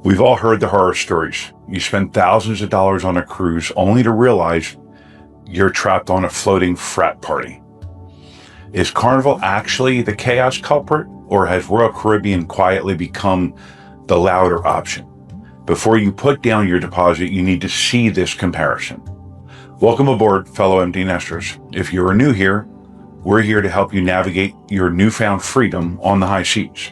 We've all heard the horror stories. You spend thousands of dollars on a cruise only to realize you're trapped on a floating frat party. Is Carnival actually the chaos culprit, or has Royal Caribbean quietly become the louder option? Before you put down your deposit, you need to see this comparison. Welcome aboard, fellow empty nesters. If you are new here, we're here to help you navigate your newfound freedom on the high seas.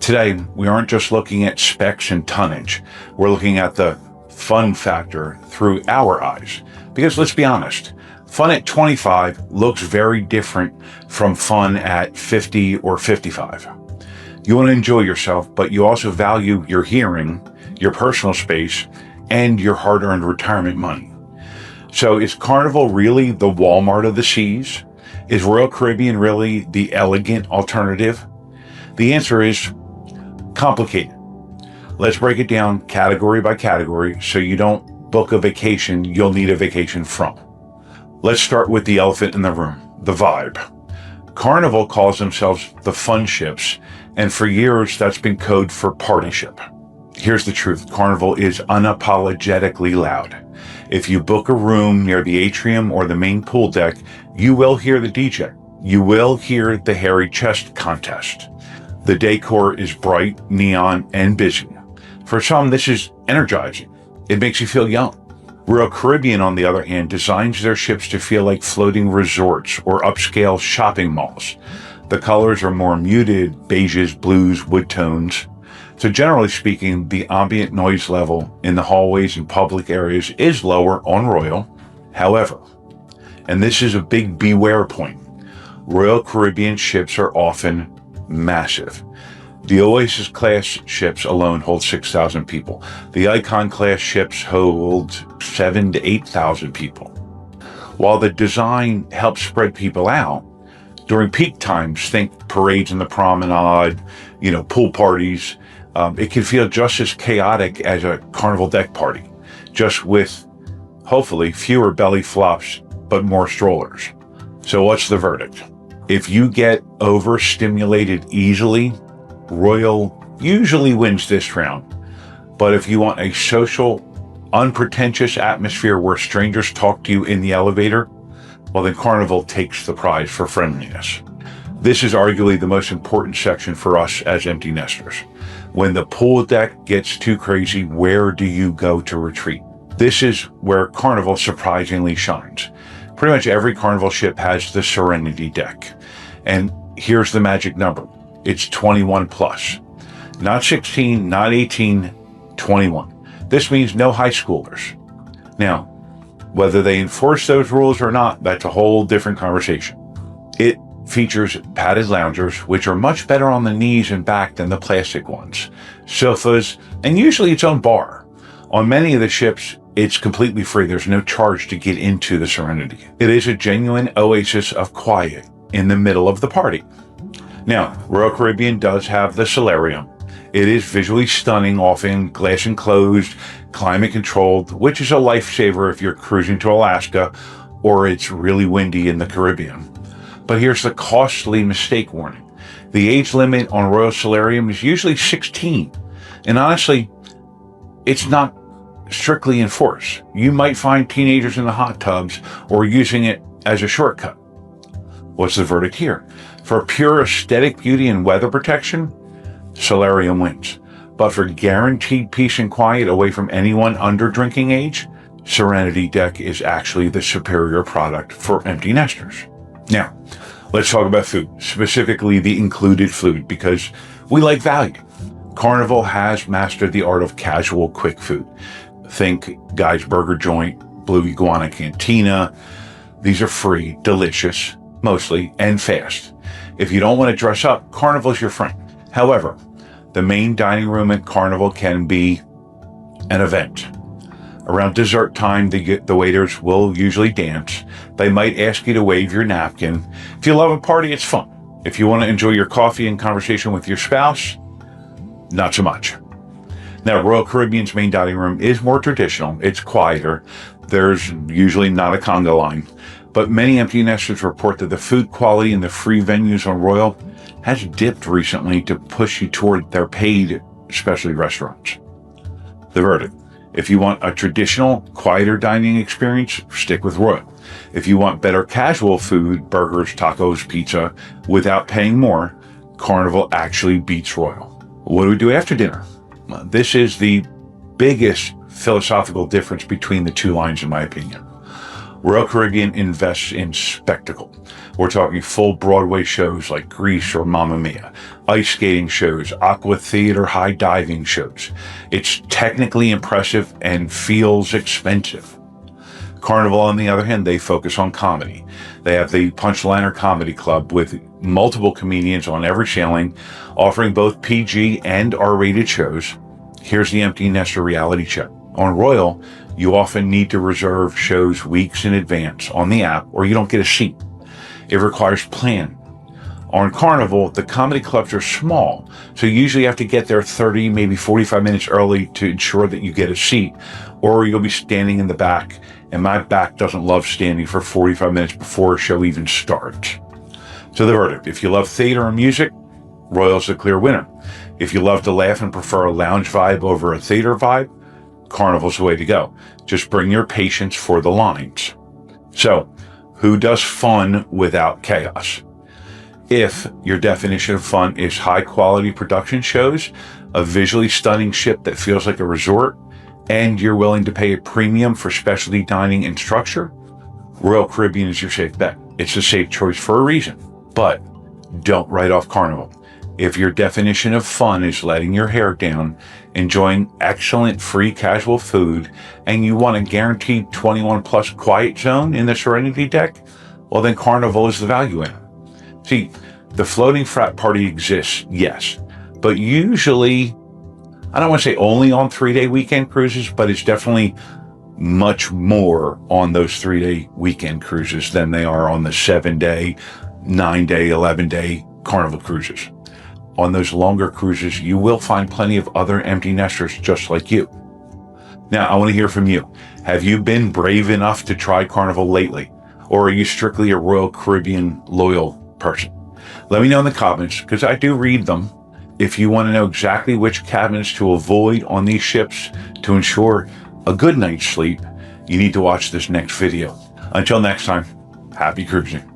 Today, we aren't just looking at specs and tonnage. We're looking at the fun factor through our eyes. Because let's be honest, fun at 25 looks very different from fun at 50 or 55. You want to enjoy yourself, but you also value your hearing, your personal space, and your hard-earned retirement money. So is Carnival really the Walmart of the seas? Is Royal Caribbean really the elegant alternative? The answer is complicated. Let's break it down category by category so you don't book a vacation you'll need a vacation from. Let's start with the elephant in the room, the vibe. Carnival calls themselves the fun ships, and for years that's been code for party ship. Here's the truth, Carnival is unapologetically loud. If you book a room near the atrium or the main pool deck, you will hear the DJ. You will hear the hairy chest contest. The decor is bright, neon, and busy. For some, this is energizing. It makes you feel young. Royal Caribbean, on the other hand, designs their ships to feel like floating resorts or upscale shopping malls. The colors are more muted, beiges, blues, wood tones. So generally speaking, the ambient noise level in the hallways and public areas is lower on Royal. However, and this is a big beware point, Royal Caribbean ships are often massive. The Oasis class ships alone hold 6,000 people. The Icon class ships hold 7,000 to 8,000 people. While the design helps spread people out, during peak times, think parades in the promenade, pool parties, it can feel just as chaotic as a Carnival deck party, just with, hopefully, fewer belly flops, but more strollers. So what's the verdict? If you get overstimulated easily, Royal usually wins this round. But if you want a social, unpretentious atmosphere where strangers talk to you in the elevator, well, then Carnival takes the prize for friendliness. This is arguably the most important section for us as empty nesters. When the pool deck gets too crazy, where do you go to retreat? This is where Carnival surprisingly shines. Pretty much every Carnival ship has the Serenity deck. And here's the magic number. It's 21 plus. Not 16, not 18, 21. This means no high schoolers. Now, whether they enforce those rules or not, that's a whole different conversation. It features padded loungers, which are much better on the knees and back than the plastic ones, sofas, and usually its own bar. On many of the ships, it's completely free. There's no charge to get into the Serenity. It is a genuine oasis of quiet in the middle of the party. Now, Royal Caribbean does have the solarium. It is visually stunning, often glass enclosed, climate controlled, which is a lifesaver if you're cruising to Alaska or it's really windy in the Caribbean. But here's the costly mistake warning. The age limit on Royal Solarium is usually 16. And honestly, it's not strictly enforced. You might find teenagers in the hot tubs or using it as a shortcut. What's the verdict here? For pure aesthetic beauty and weather protection, Solarium wins. But for guaranteed peace and quiet away from anyone under drinking age, Serenity Deck is actually the superior product for empty nesters. Now, let's talk about food, specifically the included food, because we like value. Carnival has mastered the art of casual, quick food. Think Guy's Burger Joint, Blue Iguana Cantina. These are free, delicious, mostly, and fast. If you don't want to dress up, Carnival's your friend. However, the main dining room at Carnival can be an event. Around dessert time, the waiters will usually dance. They might ask you to wave your napkin. If you love a party, it's fun. If you want to enjoy your coffee and conversation with your spouse, not so much. Now, Royal Caribbean's main dining room is more traditional. It's quieter. There's usually not a conga line. But many empty nesters report that the food quality in the free venues on Royal has dipped recently to push you toward their paid specialty restaurants. The verdict: if you want a traditional, quieter dining experience, stick with Royal. If you want better casual food, burgers, tacos, pizza, without paying more, Carnival actually beats Royal. What do we do after dinner? This is the biggest philosophical difference between the two lines, in my opinion. Royal Caribbean invests in spectacle. We're talking full Broadway shows like Grease or Mamma Mia, ice skating shows, aqua theater, high diving shows. It's technically impressive and feels expensive. Carnival, on the other hand, they focus on comedy. They have the Punchliner Comedy Club with multiple comedians on every sailing, offering both PG and R-rated shows. Here's the Empty Nester reality check. On Royal, you often need to reserve shows weeks in advance on the app or you don't get a seat. It requires planning. On Carnival, the comedy clubs are small, so you usually have to get there 30, maybe 45 minutes early to ensure that you get a seat, or you'll be standing in the back, and my back doesn't love standing for 45 minutes before a show even starts. So the verdict: if you love theater and music, Royal's the clear winner. If you love to laugh and prefer a lounge vibe over a theater vibe, Carnival's the way to go. Just bring your patience for the lines. So, who does fun without chaos? If your definition of fun is high-quality production shows, a visually stunning ship that feels like a resort, and you're willing to pay a premium for specialty dining and structure, Royal Caribbean is your safe bet. It's a safe choice for a reason. But don't write off Carnival. If your definition of fun is letting your hair down, enjoying excellent free casual food, and you want a guaranteed 21 plus quiet zone in the Serenity deck, well then Carnival is the value in it. See, the floating frat party exists, yes, but usually, I don't want to say only on 3-day weekend cruises, but it's definitely much more on those 3-day weekend cruises than they are on the 7-day, 9-day, 11-day Carnival cruises. On those longer cruises, you will find plenty of other empty nesters just like you. Now, I want to hear from you. Have you been brave enough to try Carnival lately? Or are you strictly a Royal Caribbean loyal person? Let me know in the comments, because I do read them. If you want to know exactly which cabins to avoid on these ships to ensure a good night's sleep, you need to watch this next video. Until next time, happy cruising.